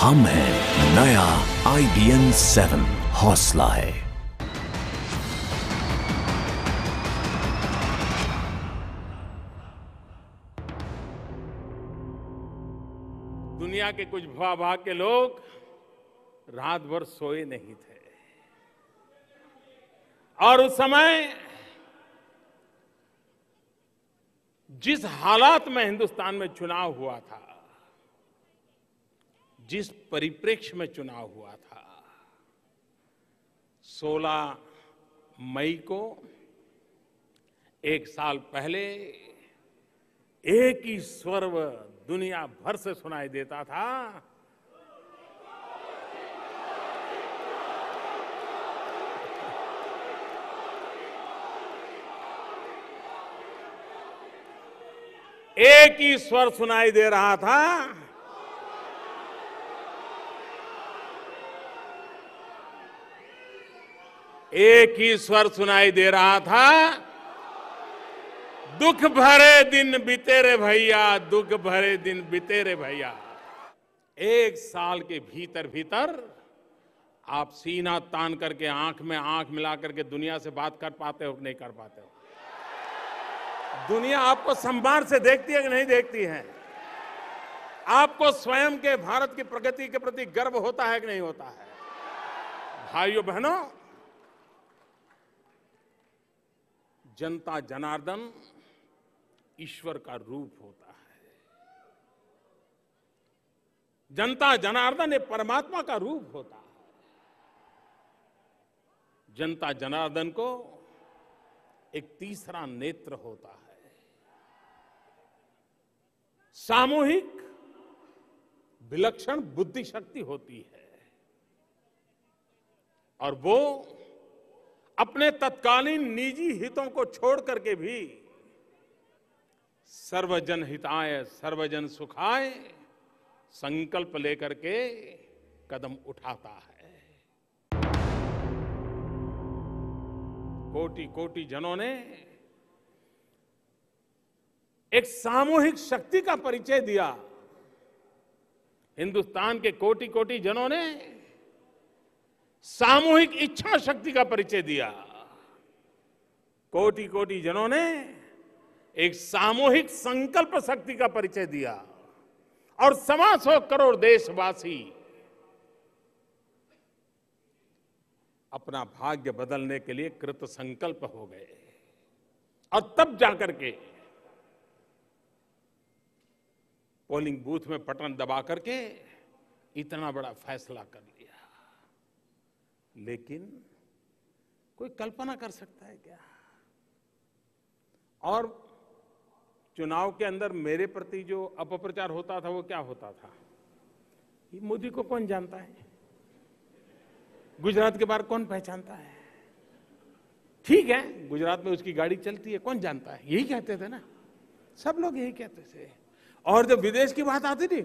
हम हैं नया IBM 7 हौसला है। दुनिया के कुछ भाग के लोग रात भर सोए नहीं थे और उस समय जिस हालात में हिंदुस्तान में चुनाव हुआ था, जिस परिप्रेक्ष्य में चुनाव हुआ था, 16 मई को एक साल पहले एक ही स्वर दुनिया भर से सुनाई देता था, एक ही स्वर सुनाई दे रहा था, एक ही स्वर सुनाई दे रहा था, दुख भरे दिन बीते रे भैया, दुख भरे दिन बीते रे भैया। एक साल के भीतर भीतर आप सीना तान करके आंख में आंख मिला करके दुनिया से बात कर पाते हो कि नहीं कर पाते हो? दुनिया आपको सम्मान से देखती है कि नहीं देखती है? आपको स्वयं के भारत की प्रगति के प्रति गर्व होता है कि नहीं होता है? भाइयों बहनों, जनता जनार्दन ईश्वर का रूप होता है। जनता जनार्दन एक परमात्मा का रूप होता है। जनता जनार्दन को एक तीसरा नेत्र होता है। सामूहिक विलक्षण बुद्धि शक्ति होती है और वो अपने तत्कालीन निजी हितों को छोड़ करके भी सर्वजन हिताय सर्वजन सुखाय संकल्प लेकर के कदम उठाता है। कोटि कोटि जनों ने एक सामूहिक शक्ति का परिचय दिया। हिंदुस्तान के कोटि कोटि जनों ने सामूहिक इच्छा शक्ति का परिचय दिया। कोटि कोटि जनों ने एक सामूहिक संकल्प शक्ति का परिचय दिया और 125 करोड़ देशवासी अपना भाग्य बदलने के लिए कृत संकल्प हो गए और तब जाकर के पोलिंग बूथ में बटन दबा करके इतना बड़ा फैसला कर लिया। लेकिन कोई कल्पना कर सकता है क्या? और चुनाव के अंदर मेरे प्रति जो अपप्रचार होता था वो क्या होता था? ये मोदी को कौन जानता है? गुजरात के बाहर कौन पहचानता है? ठीक है, गुजरात में उसकी गाड़ी चलती है, कौन जानता है? यही कहते थे ना, सब लोग यही कहते थे। और जब विदेश की बात आती थी,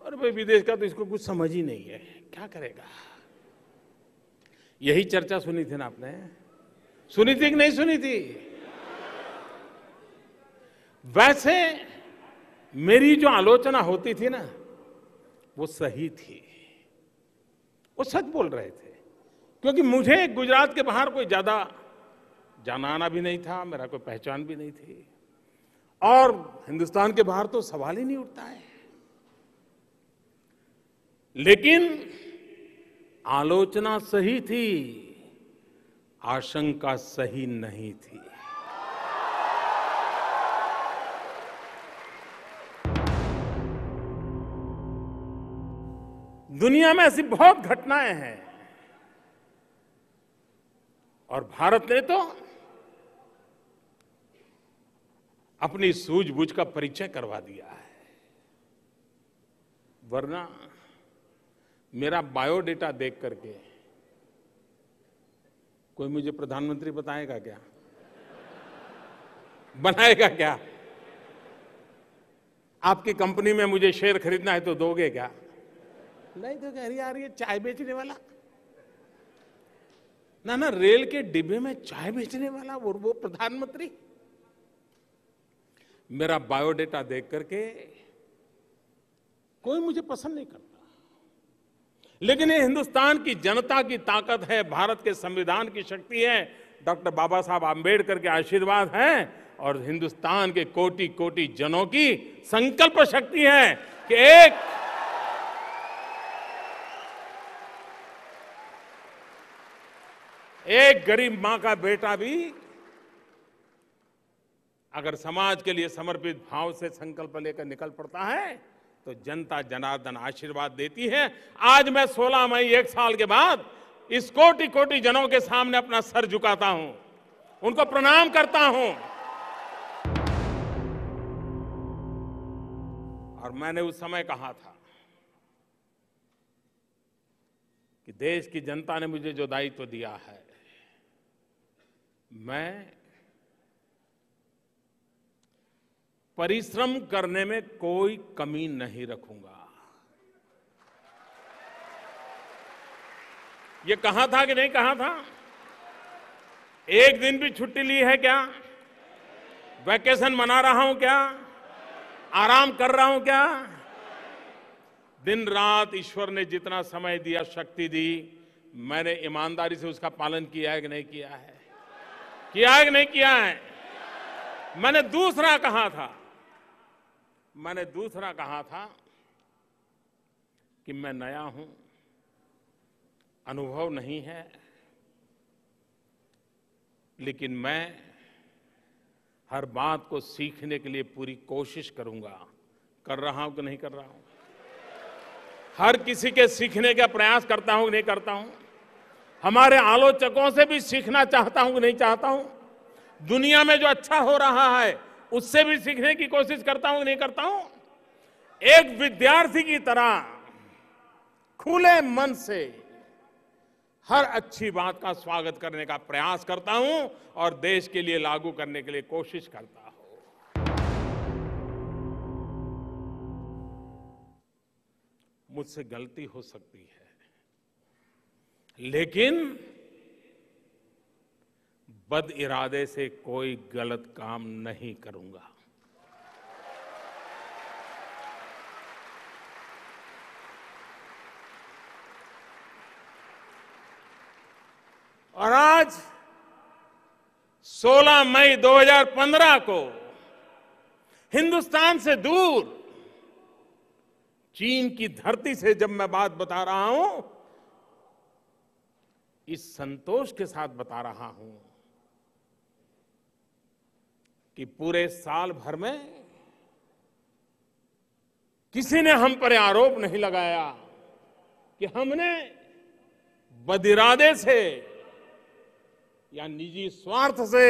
अरे भाई विदेश का तो इसको कुछ समझ ही नहीं है, क्या करेगा? यही चर्चा सुनी थी ना आपने? सुनी थी कि नहीं सुनी थी? वैसे मेरी जो आलोचना होती थी ना, वो सही थी, वो सच बोल रहे थे, क्योंकि मुझे गुजरात के बाहर कोई ज्यादा जाना भी नहीं था, मेरा कोई पहचान भी नहीं थी, और हिंदुस्तान के बाहर तो सवाल ही नहीं उठता है। लेकिन आलोचना सही थी, आशंका सही नहीं थी। दुनिया में ऐसी बहुत घटनाएं हैं और भारत ने तो अपनी सूझबूझ का परिचय करवा दिया है। वरना मेरा बायोडेटा देख करके कोई मुझे प्रधानमंत्री बताएगा क्या? बनाएगा क्या? आपकी कंपनी में मुझे शेयर खरीदना है तो दोगे क्या? नहीं दोगे। अरे यार, ये चाय बेचने वाला ना रेल के डिब्बे में चाय बेचने वाला वो प्रधानमंत्री। मेरा बायोडेटा देख करके कोई मुझे पसंद नहीं करता। लेकिन ये हिंदुस्तान की जनता की ताकत है, भारत के संविधान की शक्ति है, डॉक्टर बाबा साहब आम्बेडकर के आशीर्वाद हैं और हिंदुस्तान के कोटि कोटि जनों की संकल्प शक्ति है कि एक गरीब मां का बेटा भी अगर समाज के लिए समर्पित भाव से संकल्प लेकर निकल पड़ता है तो जनता जनार्दन आशीर्वाद देती है। आज मैं 16 मई 1 साल के बाद इस कोटि कोटि जनों के सामने अपना सर झुकाता हूं, उनको प्रणाम करता हूं। और मैंने उस समय कहा था कि देश की जनता ने मुझे जो दायित्व दिया है, मैं परिश्रम करने में कोई कमी नहीं रखूंगा। ये कहा था कि नहीं कहा था? एक दिन भी छुट्टी ली है क्या? वैकेशन मना रहा हूं क्या? आराम कर रहा हूं क्या? दिन रात ईश्वर ने जितना समय दिया, शक्ति दी, मैंने ईमानदारी से उसका पालन किया है कि नहीं किया है? किया है कि नहीं किया है? मैंने दूसरा कहा था कि मैं नया हूं, अनुभव नहीं है, लेकिन मैं हर बात को सीखने के लिए पूरी कोशिश करूंगा। कर रहा हूं कि नहीं कर रहा हूं? हर किसी के सीखने का प्रयास करता हूं कि नहीं करता हूं? हमारे आलोचकों से भी सीखना चाहता हूं कि नहीं चाहता हूं? दुनिया में जो अच्छा हो रहा है उससे भी सीखने की कोशिश करता हूं कि नहीं करता हूं? एक विद्यार्थी की तरह खुले मन से हर अच्छी बात का स्वागत करने का प्रयास करता हूं और देश के लिए लागू करने के लिए कोशिश करता हूं। मुझसे गलती हो सकती है, लेकिन बद इरादे से कोई गलत काम नहीं करूंगा। और आज 16 मई 2015 को हिंदुस्तान से दूर चीन की धरती से जब मैं बात बता रहा हूं, इस संतोष के साथ बता रहा हूं कि पूरे साल भर में किसी ने हम पर आरोप नहीं लगाया कि हमने बदिरादे से या निजी स्वार्थ से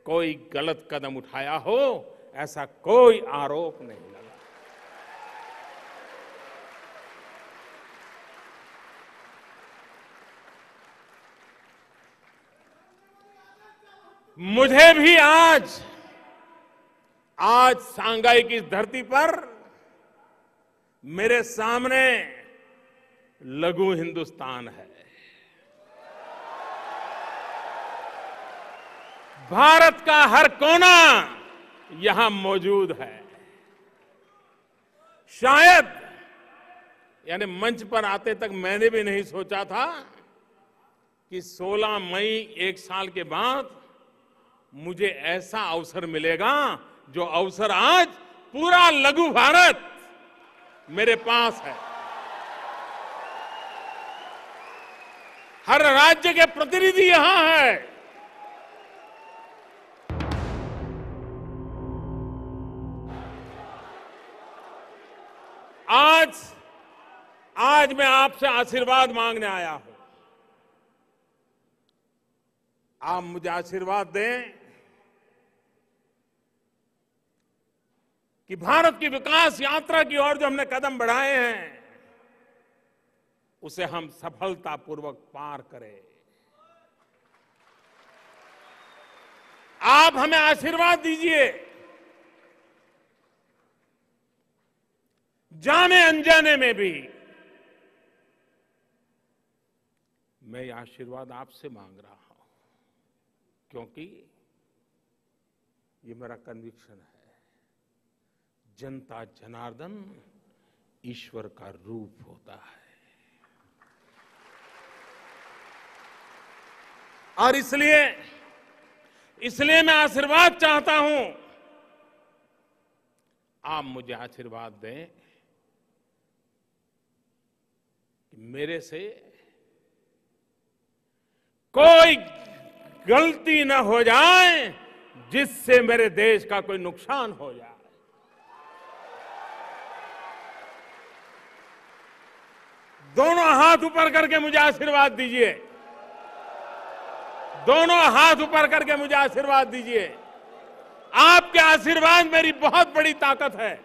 कोई गलत कदम उठाया हो। ऐसा कोई आरोप नहीं लगा। मुझे भी आज सांघाई की धरती पर मेरे सामने लघु हिंदुस्तान है। भारत का हर कोना यहां मौजूद है। शायद यानी मंच पर आते तक मैंने भी नहीं सोचा था कि 16 मई 1 साल के बाद मुझे ऐसा अवसर मिलेगा, जो अवसर आज पूरा लघु भारत मेरे पास है। हर राज्य के प्रतिनिधि यहां है। आज मैं आपसे आशीर्वाद मांगने आया हूं। आप मुझे आशीर्वाद दें कि भारत की विकास यात्रा की ओर जो हमने कदम बढ़ाए हैं, उसे हम सफलतापूर्वक पार करें। आप हमें आशीर्वाद दीजिए। जाने अनजाने में भी मैं ये आशीर्वाद आपसे मांग रहा हूं, क्योंकि ये मेरा कन्विक्शन है। जनता जनार्दन ईश्वर का रूप होता है। और इसलिए मैं आशीर्वाद चाहता हूं, आप मुझे आशीर्वाद दें कि मेरे से कोई गलती न हो जाए जिससे मेरे देश का कोई नुकसान हो जाए। दोनों हाथ ऊपर करके मुझे आशीर्वाद दीजिए, दोनों हाथ ऊपर करके मुझे आशीर्वाद दीजिए। आपके आशीर्वाद मेरी बहुत बड़ी ताकत है।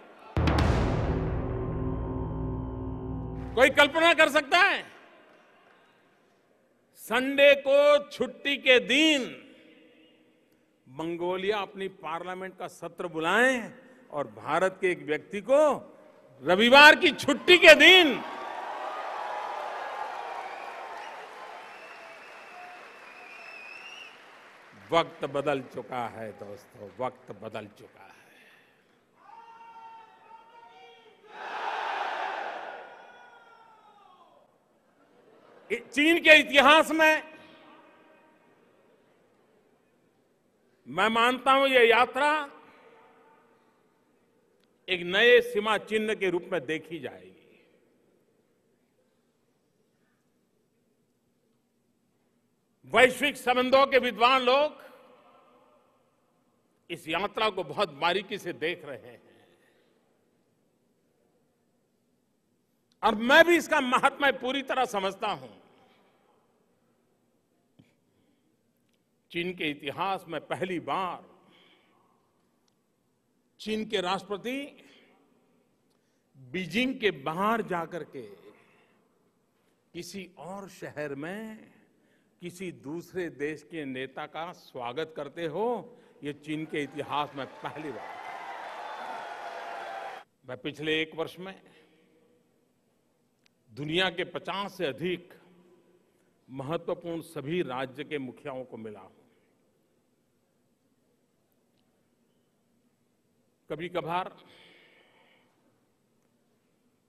कोई कल्पना कर सकता है संडे को छुट्टी के दिन मंगोलिया अपनी पार्लियामेंट का सत्र बुलाएं और भारत के एक व्यक्ति को रविवार की छुट्टी के दिन वक्त बदल चुका है दोस्तों, वक्त बदल चुका है। चीन के इतिहास में मैं मानता हूं यह यात्रा एक नए सीमा चिन्ह के रूप में देखी जाएगी। वैश्विक संबंधों के विद्वान लोग इस यात्रा को बहुत बारीकी से देख रहे हैं और मैं भी इसका महत्व पूरी तरह समझता हूं। चीन के इतिहास में पहली बार चीन के राष्ट्रपति बीजिंग के बाहर जाकर के किसी और शहर में किसी दूसरे देश के नेता का स्वागत करते हो, ये चीन के इतिहास में पहली बार। मैं पिछले एक वर्ष में दुनिया के 50 से अधिक महत्वपूर्ण सभी राज्य के मुखियाओं को मिला हूं। कभी कभार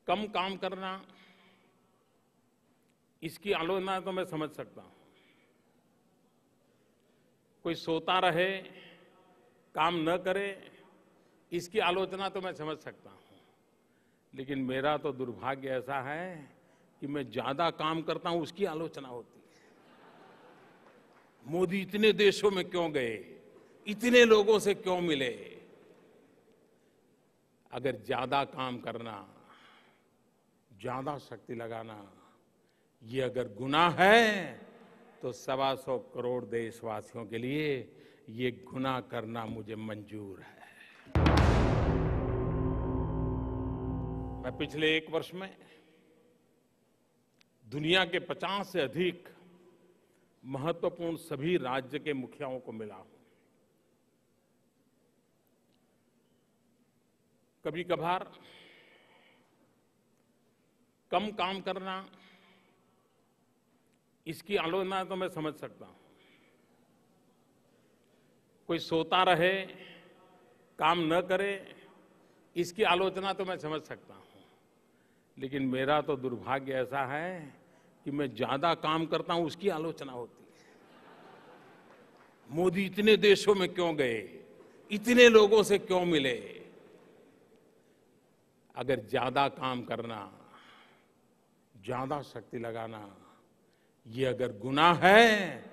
कम काम करना, इसकी आलोचना तो मैं समझ सकता हूं। कोई सोता रहे, काम न करे, इसकी आलोचना तो मैं समझ सकता हूं। लेकिन मेरा तो दुर्भाग्य ऐसा है कि मैं ज्यादा काम करता हूं, उसकी आलोचना होती है। मोदी इतने देशों में क्यों गए, इतने लोगों से क्यों मिले। अगर ज्यादा काम करना, ज्यादा शक्ति लगाना, ये अगर गुनाह है तो 125 करोड़ देशवासियों के लिए ये गुनाह करना मुझे मंजूर है। मैं पिछले एक वर्ष में दुनिया के 50 से अधिक महत्वपूर्ण सभी राज्य के मुखियाओं को मिला हूं। कभी कभार कम काम करना, इसकी आलोचना तो मैं समझ सकता हूं। कोई सोता रहे, काम न करे, इसकी आलोचना तो मैं समझ सकता हूं। लेकिन मेरा तो दुर्भाग्य ऐसा है कि मैं ज्यादा काम करता हूं, उसकी आलोचना होती है। मोदी इतने देशों में क्यों गए, इतने लोगों से क्यों मिले। अगर ज्यादा काम करना, ज्यादा शक्ति लगाना, ये अगर गुनाह है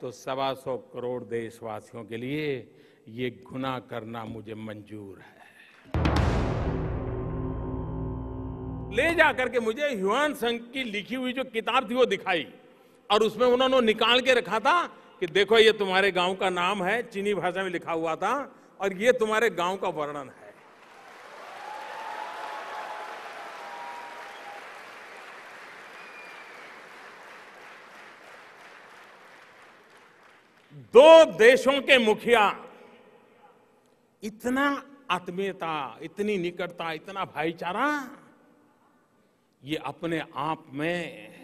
तो 125 करोड़ देशवासियों के लिए ये गुनाह करना मुझे मंजूर है। ले जाकर के मुझे ह्यूआन संघ की लिखी हुई जो किताब थी वो दिखाई और उसमें उन्होंने निकाल के रखा था कि देखो ये तुम्हारे गांव का नाम है, चीनी भाषा में लिखा हुआ था और ये तुम्हारे गांव का वर्णन है। दो देशों के मुखिया इतना आत्मीयता, इतनी निकटता, इतना भाईचारा, ये अपने आप में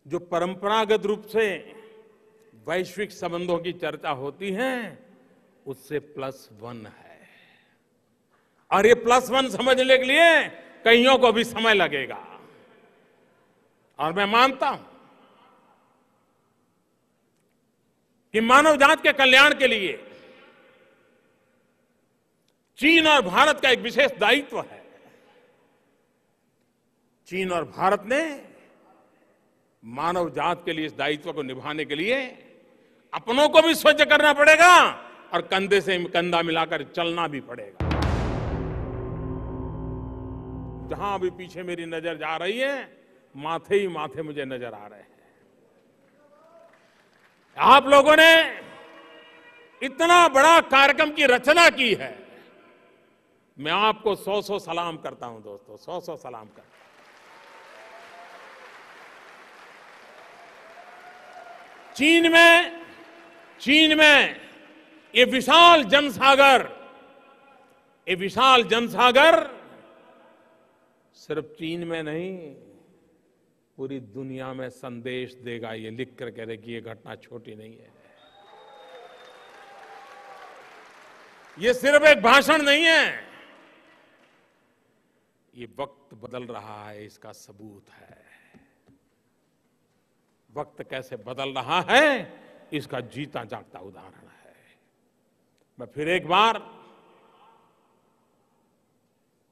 जो परंपरागत रूप से वैश्विक संबंधों की चर्चा होती है उससे +1 है। और ये +1 समझने के लिए कईयों को भी समय लगेगा। और मैं मानता हूं कि मानव जात के कल्याण के लिए चीन और भारत का एक विशेष दायित्व है। चीन और भारत ने मानव जात के लिए इस दायित्व को निभाने के लिए अपनों को भी स्वच्छ करना पड़ेगा और कंधे से कंधा मिलाकर चलना भी पड़ेगा। जहां भी पीछे मेरी नजर जा रही है, माथे ही माथे मुझे नजर आ रहे हैं। आप लोगों ने इतना बड़ा कार्यक्रम की रचना की है। मैं आपको 100 सलाम करता हूं दोस्तों, 100 सलाम करता हूं। चीन में ये विशाल जनसागर सिर्फ चीन में नहीं, पूरी दुनिया में संदेश देगा। ये लिख कर कह रहे कि ये घटना छोटी नहीं है। ये सिर्फ एक भाषण नहीं है, ये वक्त बदल रहा है, इसका सबूत है। वक्त कैसे बदल रहा है, इसका जीता जागता उदाहरण है। मैं फिर एक बार,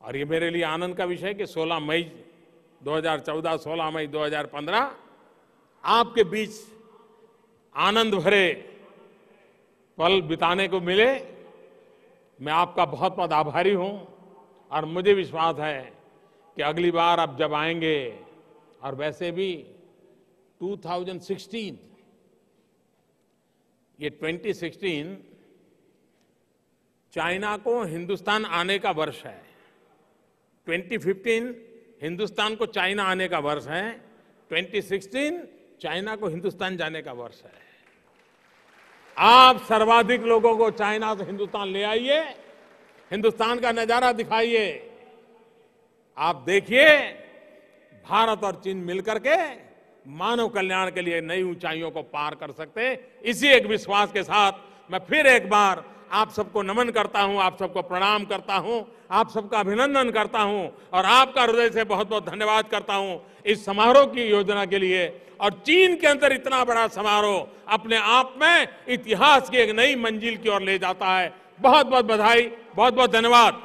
और ये मेरे लिए आनंद का विषय कि 16 मई 2014, 16 मई 2015 आपके बीच आनंद भरे पल बिताने को मिले। मैं आपका बहुत बहुत आभारी हूं और मुझे विश्वास है कि अगली बार आप जब आएंगे, और वैसे भी 2016, ये 2016 चाइना को हिंदुस्तान आने का वर्ष है। 2015 हिंदुस्तान को चाइना आने का वर्ष है। 2016 चाइना को हिंदुस्तान जाने का वर्ष है। आप सर्वाधिक लोगों को चाइना से हिंदुस्तान ले आइए, हिंदुस्तान का नजारा दिखाइए। आप देखिए, भारत और चीन मिलकर के मानव कल्याण के लिए नई ऊंचाइयों को पार कर सकते हैं। इसी एक विश्वास के साथ मैं फिर एक बार आप सबको नमन करता हूं, आप सबको प्रणाम करता हूं, आप सबका अभिनंदन करता हूं और आपका हृदय से बहुत बहुत धन्यवाद करता हूं इस समारोह की योजना के लिए। और चीन के अंदर इतना बड़ा समारोह अपने आप में इतिहास की एक नई मंजिल की ओर ले जाता है। बहुत बहुत बधाई, बहुत बहुत धन्यवाद।